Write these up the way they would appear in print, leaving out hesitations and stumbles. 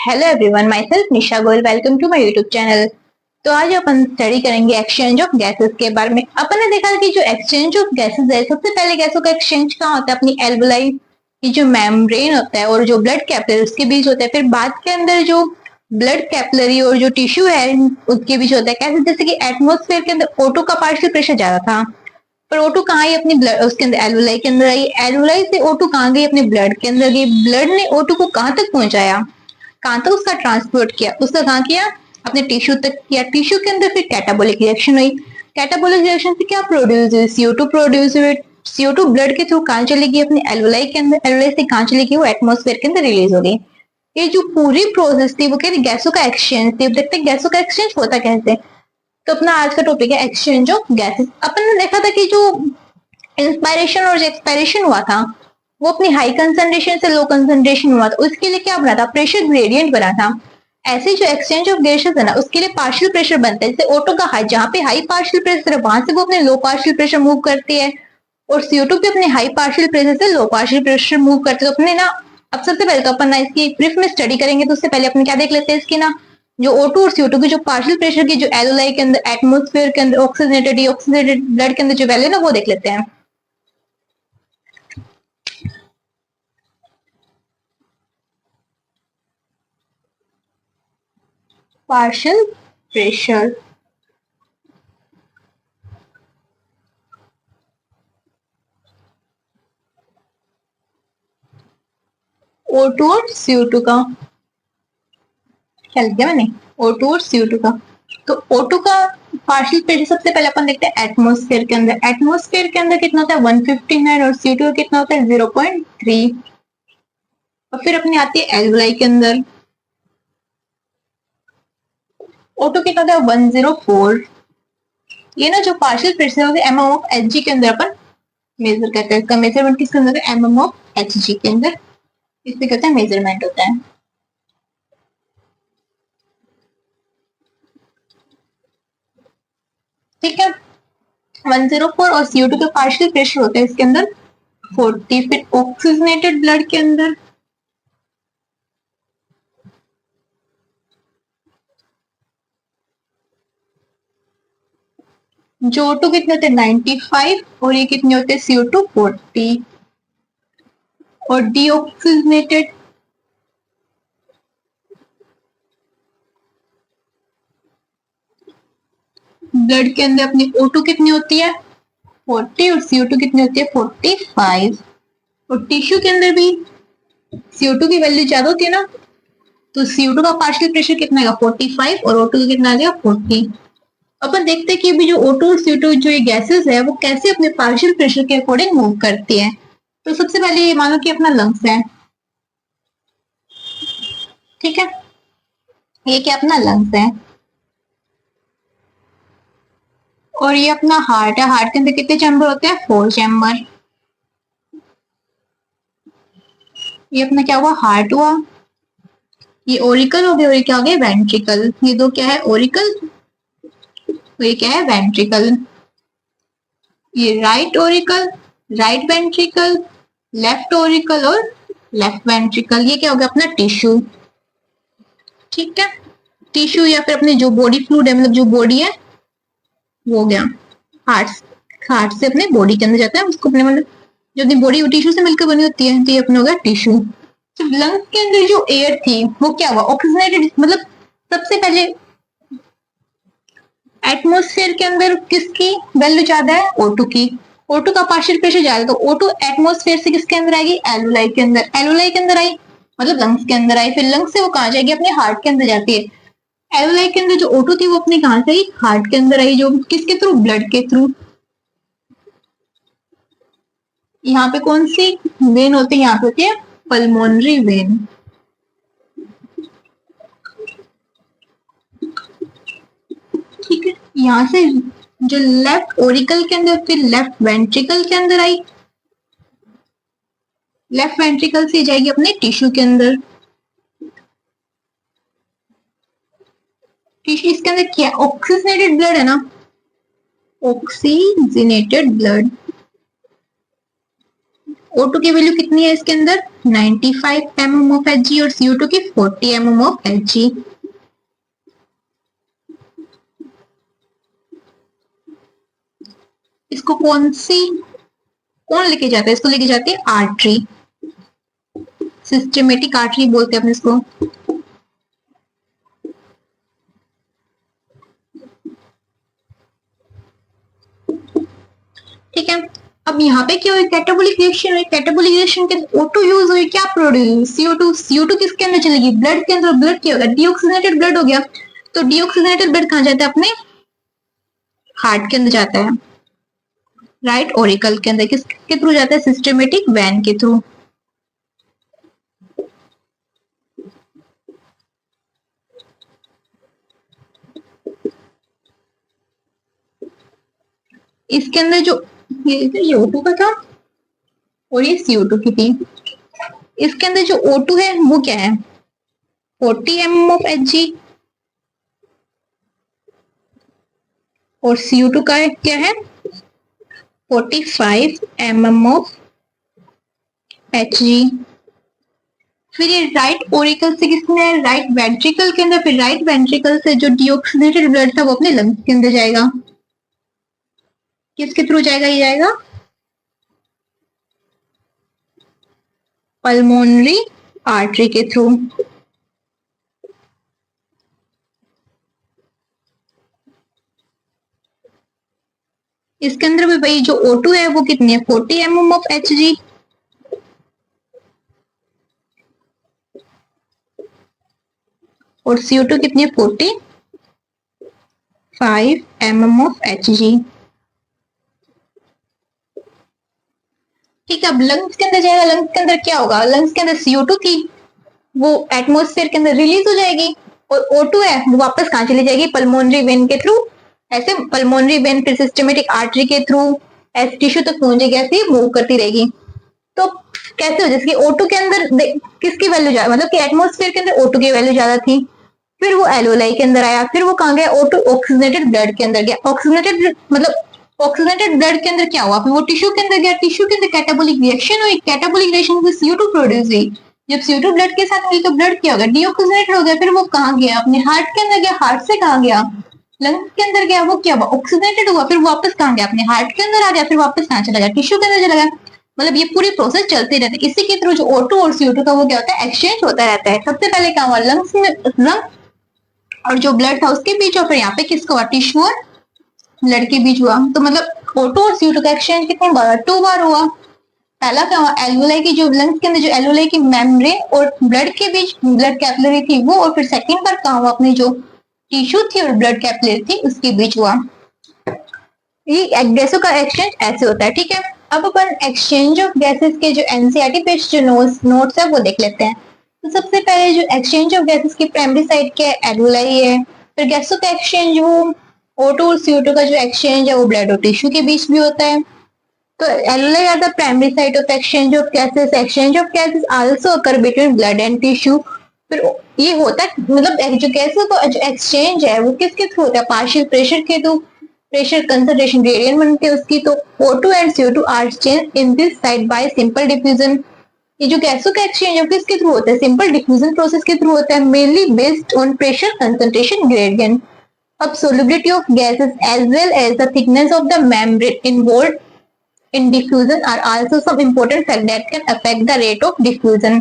Hello everyone, myself Nisha Goyal. Welcome to my YouTube channel. तो आज अपन स्टडी करेंगे एक्सचेंज ऑफ गैसेस के बारे में। अपन ने देखा कि जो एक्सचेंज ऑफ गैसेस है, सबसे पहले गैसों का एक्सचेंज कहाँ होता है? अपनी एल्वलाई की जो मेम्ब्रेन होता है और जो ब्लड कैपिलरी उसके बीच होता है। फिर बाद के अंदर जो ब्लड कैपिलरी और जो टिश्यू है उसके बीच होता है। कैसे? जैसे कि एटमोस्फेयर के अंदर O2 का पार्शियल प्रेशर ज्यादा था, पर O2 कहाँ आई? अपनी ब्लड उसके अंदर एल्वुलाई के अंदर आई। एल्वुलाई से O2 कहाँ गई? अपने ब्लड के अंदर गई। ब्लड ने O2 को कहाँ तक पहुंचाया? कहाँ तक उसका ट्रांसपोर्ट किया? उसका कहाँ किया? अपने टिश्यू तक किया। टिश्यू के अंदर फिर कैटाबोलिक रिएक्शन हुई। कैटाबोलिक रिएक्शन से क्या प्रोड्यूस हुई? CO2 प्रोड्यूस हुई। CO2 ब्लड के थ्रू कहाँ चलेगी? अपने एल्वुलाई के अंदर। एल्वुलाई से कहाँ चलेगी? वो एटमोस्फेयर के अंदर रिलीज हो गई। ये जो पूरी प्रोसेस थी वो क्या? गैसों का एक्सचेंज थी। देखते गैसों का एक्सचेंज होता कैसे। तो अपना आज का टॉपिक है एक्सचेंज ऑफ गैसेस। अपन ने देखा था कि जो इंस्पायरेशन और जो एक्सपायरेशन हुआ था वो अपनी हाई कंसंट्रेशन से लो कंसंट्रेशन हुआ था। उसके लिए क्या बना था? प्रेशर ग्रेडियंट बना था। ऐसे जो एक्सचेंज ऑफ गैसेस है ना, उसके लिए पार्शियल प्रेशर बनता है। जैसे ऑटो का हाई, जहाँ पे हाई पार्शियल प्रेशर है वहां से वो अपने लो पार्शियल प्रेशर मूव करती है, और CO2 पे अपने हाई पार्शियल प्रेशर से लो पार्शियल प्रेशर मूव करते हैं। तो अपने ना अब सबसे पहले तो अपन ना इसकी ब्रीफ में स्टडी करेंगे। तो उससे पहले अपन क्या देख लेते हैं इसकी ना, जो O2 और CO2 की जो पार्शियल प्रेशर की जो एल्वुलाई के अंदर, एटमोस्फेयर के अंदर ऑक्सीजनेटेड डीऑक्सीजनेटेड ब्लड के अंदर जो वैल्यू ना वो देख लेते हैं। पार्शियल प्रेशर O2 और CO2 का क्या लिख दिया मैंने? O2 और CO2 का। तो O2 का पार्शियल प्रेशर सबसे पहले अपन देखते हैं एटमोस्फेयर के अंदर। एटमोस्फेयर के अंदर कितना होता है? 159, और CO2 कितना होता है? 0.3। और फिर अपनी आती है एल्वुलाई के अंदर। O2 कितना होता है? 104। ये ना जो पार्शियल प्रेशर होता है mm ऑफ Hg के अंदर अपन मेजर करते हैं। इसका मेजरमेंट किसके अंदर है? mm ऑफ Hg के अंदर इससे कहते हैं मेजरमेंट होता है। ठीक है, 104 और CO2 का पार्शियल प्रेशर होता है इसके अंदर 40। फिर ऑक्सीजनेटेड ब्लड के अंदर जो O2 कितने होते हैं? 95, और ये कितने होते हैं? CO2 40। और डीऑक्सीजनेटेड ब्लड के अंदर अपनी O2 कितनी होती है? 40, और CO2 कितनी होती है? 45। और टिश्यू के अंदर भी CO2 की वैल्यू ज्यादा होती है ना, तो CO2 का पार्शियल प्रेशर कितना आएगा? 45, और O2 का कितना आ जाएगा? 40। अपन देखते हैं कि अभी जो O2 और CO2 जो ये गैसेस है वो कैसे अपने पार्शियल प्रेशर के अकॉर्डिंग मूव करती है। तो सबसे पहले ये मानो कि अपना लंग्स है, ठीक है, ये क्या अपना लंग्स है, और ये अपना हार्ट है। हार्ट के अंदर कितने चैम्बर होते हैं? 4 चैम्बर। ये अपना क्या हुआ? हार्ट हुआ। ये ओरिकल हो गया, और ये क्या हो गया? वेंट्रिकल। ये दो क्या है? ओरिकल, तो ये क्या है? वेंट्रिकल। ये right Oracle, right ventricle, left Oracle और लेफ्ट वेंट्रिकल। ये क्या हो गया? अपना टिश्यू। ठीक है, टिश्यू या फिर अपने जो बॉडी फ्लूइड है, मतलब जो बॉडी है वो हो गया। हार्ट हार्ट से अपने बॉडी के अंदर जाता है, उसको अपने मतलब जो अपनी बॉडी टिश्यू से मिलकर बनी होती है, तो ये अपना हो गया टिश्यू। तो लंग्स के अंदर जो एयर थी वो क्या हुआ? ऑक्सीजनेटेड। मतलब सबसे पहले एटमोस्फेयर के अंदर किसकी वैल्यू ज्यादा है? O2 की। O2 का पार्शियल प्रेशर ज्यादा, तो O2 एटमोस्फेयर से किसके अंदर आएगी? एल्वुलाई के अंदर। एल्वुलाई के अंदर आई मतलब लंग्स के अंदर आई। फिर लंग्स से वो कहाँ जाएगी? अपने हार्ट के अंदर जाती है। एल्वुलाई के अंदर जो O2 थी वो अपने कहाँ से आई? हार्ट के अंदर आई। जो किसके थ्रू? ब्लड के थ्रू। यहाँ पे कौन सी वेन होती है? यहाँ पे होती है पल्मोनरी वेन। ठीक है, यहाँ से जो लेफ्ट ओरिकल के अंदर, फिर लेफ्ट वेंट्रिकल के अंदर आई। लेफ्ट वेंट्रिकल से जाएगी अपने टिश्यू के अंदर। टिश्यू इसके अंदर क्या? ऑक्सीजनेटेड ब्लड है ना, ऑक्सीजनेटेड ब्लड। O2 की वैल्यू कितनी है इसके अंदर 95 mm ऑफ Hg और CO2 की 40 mm ऑफ Hg। इसको कौन लेके जाता है? इसको लेके जाती है आर्टरी, सिस्टमेटिक आर्टरी बोलते हैं अपने इसको। ठीक है, अब यहाँ पे क्या हुई? कैटाबोलिक रिएक्शन हुई। कैटाबोलिक रिएक्शन के O2 यूज हुई, क्या प्रोड्यूस? CO2। CO2 किसके अंदर चलेगी? ब्लड के अंदर। ब्लड क्या होगा? डीऑक्सीजनेटेड ब्लड हो गया। तो डीऑक्सीजनेटेड ब्लड कहाँ जाता है? अपने हार्ट के अंदर जाता है, राइट ऑरिकल के अंदर। किसके थ्रू जाता है? सिस्टमेटिक वेन के थ्रू। इसके अंदर जो ये O2 का था और ये CO2 की थी। इसके अंदर जो O2 है वो क्या है? 40 mm ऑफ Hg और CO2 का क्या है? 45 mm ऑफ Hg। फिर ये राइट ओरिकल से किसने? राइट वेंट्रिकल के अंदर। फिर राइट वेंट्रिकल से जो डीऑक्सीनेटेड ब्लड था वो अपने लंग्स के अंदर जाएगा। किसके थ्रू जाएगा? ये जाएगा पल्मोनरी आर्टरी के थ्रू। इसके अंदर भी भाई जो O2 है वो कितनी है? 40 mm ऑफ Hg और CO2 कितनी है? 45 mm ऑफ Hg। ठीक है, अब लंग्स के अंदर जाएगा। लंग्स के अंदर क्या होगा? लंग्स के अंदर CO2 थी, वो एटमॉस्फेयर के अंदर रिलीज हो जाएगी और O2 है वो वापस कहाँ चली जाएगी? पल्मोनरी वेन के थ्रू। ऐसे पल्मोनरी वेन फिर सिस्टमेटिक आर्टरी के थ्रू ऐसे टिश्यू तक पहुंचेगी, ऐसे मूव करती रहेगी। तो कैसे हो? जैसे O2 के अंदर किसकी वैल्यू ज्यादा, मतलब कि एटमॉस्फेयर के अंदर O2 की वैल्यू ज्यादा थी, फिर वो एल्वोलाई के अंदर आया, फिर वो कहाँ गया? O2 ऑक्सीजनेटेड ब्लड के अंदर गया। ऑक्सीजनेटेड मतलब ऑक्सीजनेटेड ब्लड के अंदर क्या हुआ? फिर वो टिश्यू के अंदर गया। टिश्यू के अंदर कैटाबोलिक रिएक्शन हुई। कैटाबोलिक रिएक्शन से CO2 प्रोड्यूस हुई। जब CO2 ब्लड के साथ मिली तो ब्लड क्या हो गया? डीऑक्सीजनेटेड हो गया। फिर वो कहाँ गया? अपने हार्ट के अंदर गया। हार्ट से कहाँ गया? लंग्स के अंदर गया। वो क्या हुआ? ऑक्सीजनेटेड हुआ। फिर वापस कहाँ गया? अपने हार्ट के अंदर आ गया। फिर वापस कहाँ चला गया? टिश्यू के अंदर चला गया। मतलब ये पूरी प्रोसेस चलती रहती है। इसी के थ्रू जो O2 और CO2 का वो क्या होता है? एक्सचेंज होता रहता है। सबसे पहले क्या हुआ? लंग्स में लंग और जो ब्लड था उसके बीच, और फिर यहाँ पे किसका हुआ? टिश्यू और ब्लड के बीच हुआ। तो मतलब O2 और CO2 का एक्सचेंज कितने बार? 2 बार हुआ। पहला क्या हुआ? एल्वोलाई की जो लंग्स के अंदर जो एल्वोलाई की मेम्ब्रेन और ब्लड के बीच ब्लड कैपिलरी थी वो, और फिर सेकंड बार कहाँ हुआ? अपनी जो टिश्यू थी और ब्लड कैपिलरी थी उसके बीच हुआ। ये गैसों का एक्सचेंज ऐसे होता है। ठीक है, अब अपन एक्सचेंज ऑफ गैसेस के जो एनसीईआरटी पेज जो नोट्स है वो देख लेते हैं। तो सबसे पहले जो एक्सचेंज ऑफ गैसेस की प्राइमरी साइड क्या है? एल्वोलाई है। फिर गैसों का एक्सचेंज वो O2 और CO2 का जो एक्सचेंज है वो ब्लड और टिश्यू के बीच भी होता है। तो alveoli are the primary site of exchange of gases. Exchange of gases also occur between blood and tissue. फिर ये होता है, मतलब जो गैसों का जो एक्सचेंज है वो किसके थ्रू होता है? पार्शियल प्रेशर के थ्रू। प्रेशर कंसंट्रेशन ग्रेडियंट बनते हैं उसकी। तो O2 and CO2 are change in this side by simple diffusion. ये जो गैसों का एक्सचेंज है किसके थ्रू होता है? सिंपल डिफ्यूजन प्रोसेस के थ्रू होता है, mainly based on pressure concentration gradient. अब solubility of gases as well as the thickness of the membrane involved in diffusion are also some important factors that can affect the rate of diffusion.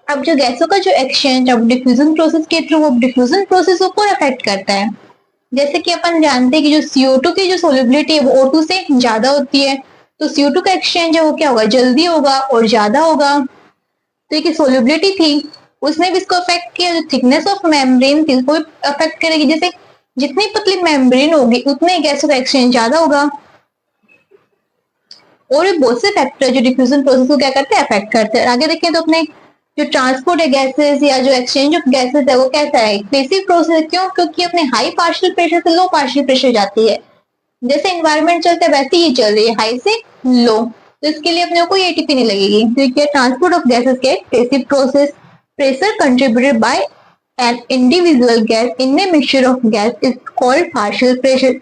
अब जो गैसों का जो exchange अब diffusion process के through, वो diffusion process को कौन अफेक्ट करता है? जैसे कि अपन जानते हैं कि जो CO2 की जो सोलिबिलिटी है वो O2 से ज्यादा होती है, तो CO2 का एक्सचेंज है वो क्या होगा? जल्दी होगा और ज्यादा होगा। तो ये सोलिबिलिटी थी उसने भी इसको अफेक्ट किया। जो थिकनेस ऑफ मेम्ब्रेन थी उसको अफेक्ट करेगी। जैसे जितनी पतली मेम्ब्रेन होगी उतने गैसों का एक्सचेंज ज्यादा होगा। और ये बहुत से फैक्टर जो डिफ्यूजन प्रोसेस को क्या करते हैं? अफेक्ट करते हैं। आगे देखें तो अपने जो ट्रांसपोर्ट है गैसेस या जो एक्सचेंज ऑफ गैसेस है वो कैसा है? Basic process. क्यों? क्योंकि अपने हाई पार्शियल प्रेशर से लो पार्शियल प्रेशर जाती है। जैसे एनवायरमेंट चलता है वैसे ही चल रही है, हाई से लो। तो इसके लिए अपने कोई एटीपी नहीं लगेगी। तो ट्रांसपोर्ट ऑफ गैसेस के basic process. Pressure contributed bye an individual gas in a mixture of gas is called partial pressure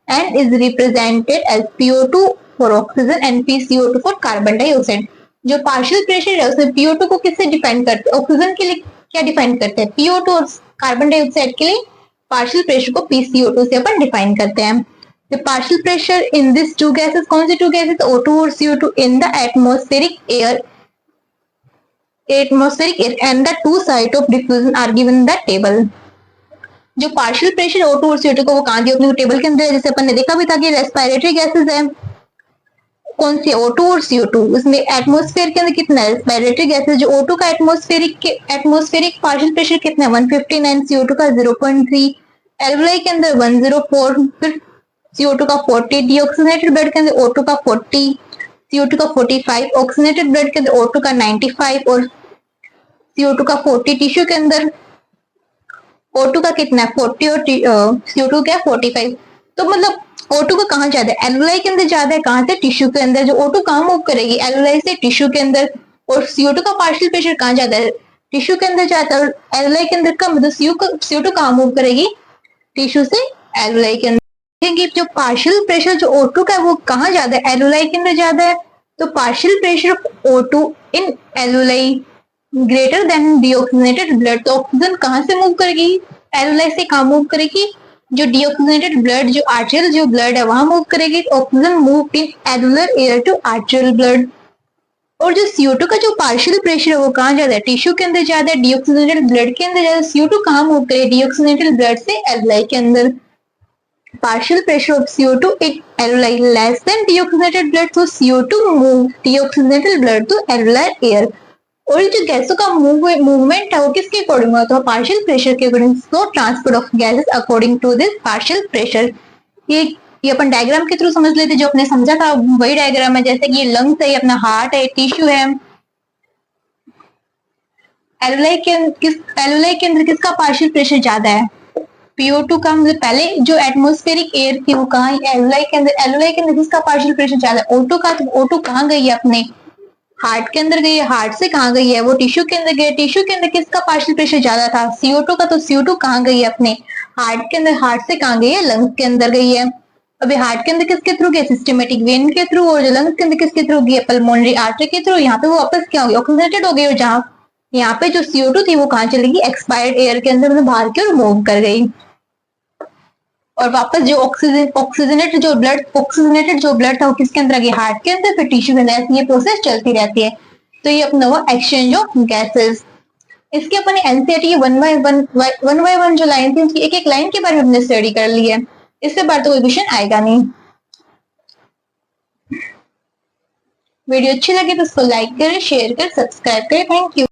and is represented as PO2 for oxygen and PCO2 for carbon dioxide. जो partial pressure है उसमें PO2 को किससे define करते हैं, oxygen के लिए क्या डिफाइन करते हैं, PO2, और कार्बन डाइऑक्साइड के लिए पार्शियल प्रेशर को PCO2 से अपन डिफाइन करते हैं। The partial pressure in these two gases, कौन सी two gases, O2 और CO2 in the atmospheric air and the two sides of diffusion are given in the table। जो partial pressure O2 और CO2 को वो कहाँ दिया अपने टेबल के अंदर है, जैसे अपन ने देखा भी था कि रेस्पिरेटरी गैसेस है, कौन सी O2 और CO2, उसमें एटमॉस्फेयर के अंदर कितना है रेस्पिरेटरी गैसेस, जो O2 का एटमॉस्फेरिक पार्शियल प्रेशर कितना है 159, CO2 का 0.3, एल्वुलाई के अंदर 104, फिर CO2 का 40, डीऑक्सीजनेटेड ब्लड के अंदर O2 का 40, CO2 का 45, ऑक्सीजनेटेड ब्लड के अंदर O2 का 95 और CO2 का 40, टिश्यू के अंदर O2 का कितना है 40 और CO2 क्या 45। तो मतलब O2 का कहाँ ज्यादा है, एल्वुलाई के अंदर ज्यादा है, कहाँ से, टिश्यू के अंदर। जो O2 कहाँ मूव करेगी, एल्वुलाई से टिश्यू के अंदर। और CO2 का पार्शियल प्रेशर कहाँ ज्यादा है, टिश्यू के अंदर ज्यादा है, एल्वुलाई के अंदर कम। मतलब CO2 कहाँ मूव करेगी, टिश्यू से एल्वुलाई के अंदर। जो पार्शियल प्रेशर जो O2 का है वो कहाँ ज्यादा है, एल्वुलाई के अंदर ज्यादा है। तो partial pressure of O2 in alveoli greater than deoxygenated blood. तो ऑक्सीजन कहाँ से मूव करेगी, एल्वुलाई से कहाँ मूव करेगी, जो डीऑक्सीजनेटेड ब्लड, जो आर्टियल जो ब्लड है वहां मूव करेगी। Oxygen move in alveolar air to arterial blood. और जो CO2 का जो पार्शियल प्रेशर है वो कहाँ ज्यादा है, टिश्यू के अंदर ज्यादा है, डीऑक्सीजनेटेड ब्लड के अंदर ज्यादा। CO2 कहाँ मूव करे, डीऑक्सीजनेटेड ब्लड से एल्वुलाई के अंदर। Partial pressure of CO2 in alveoli less than deoxygenated blood, so CO2 move deoxygenated blood to alveolar air। और ये जो गैसों का मूवमेंट है वो किसके अकॉर्डिंग होता है, पार्शियल प्रेशर के according. So transport of gases according to this partial pressure. ये अपन डायग्राम के थ्रू समझ लेते, जो अपने समझा था वही डायग्राम है। जैसे कि ये लंग्स है, ये अपना हार्ट है, टिश्यू है। एल्वुलाई के अंदर किसका पार्शियल प्रेशर ज्यादा है, PO2 का। मतलब पहले जो एटमॉस्फेरिक एयर थी वो कहाँ, एल्वुलाई के अंदर किसका पार्शियल प्रेशर ज्यादा है, O2 का। तो O2 कहाँ गई है, अपने हार्ट के अंदर गई है। हार्ट से कहाँ गई है, वो टिश्यू के अंदर गई। टिश्यू के अंदर किसका पार्शियल प्रेशर ज्यादा था, CO2 का। तो CO2 कहाँ गई है, अपने हार्ट के अंदर। हार्ट से कहाँ गई है, लंग्स के अंदर गई है। अभी हार्ट के अंदर किसके थ्रू गई, सिस्टमेटिक वेन के थ्रू। और लंग्स के अंदर किसके थ्रू गई, पल्मोनरी आर्टरी के थ्रू। यहाँ पे वो वापस क्या हो गई, ऑक्सीजनेटेड हो गई। और जहाँ यहाँ पे जो CO2 थी वो कहाँ चलेगी, एक्सपायर्ड एयर के अंदर, मतलब बाहर की ओर मूव कर गई। और वापस जो ऑक्सीजनेटेड जो ब्लड था वो किसके अंदर गया, हार्ट के अंदर, फिर टिश्यू के अंदर। ये प्रोसेस चलती रहती है। तो ये अपना हुआ एक्सचेंज ऑफ गैसेस। इसके अपने एनसीईआरटी वन बाय वन जो लाइन थी उसकी एक एक लाइन के बारे में हमने स्टडी कर ली है। इससे बार तो कोई क्वेश्चन आएगा नहीं। वीडियो अच्छी लगे तो उसको लाइक करें, शेयर करें, सब्सक्राइब करें। Thank you.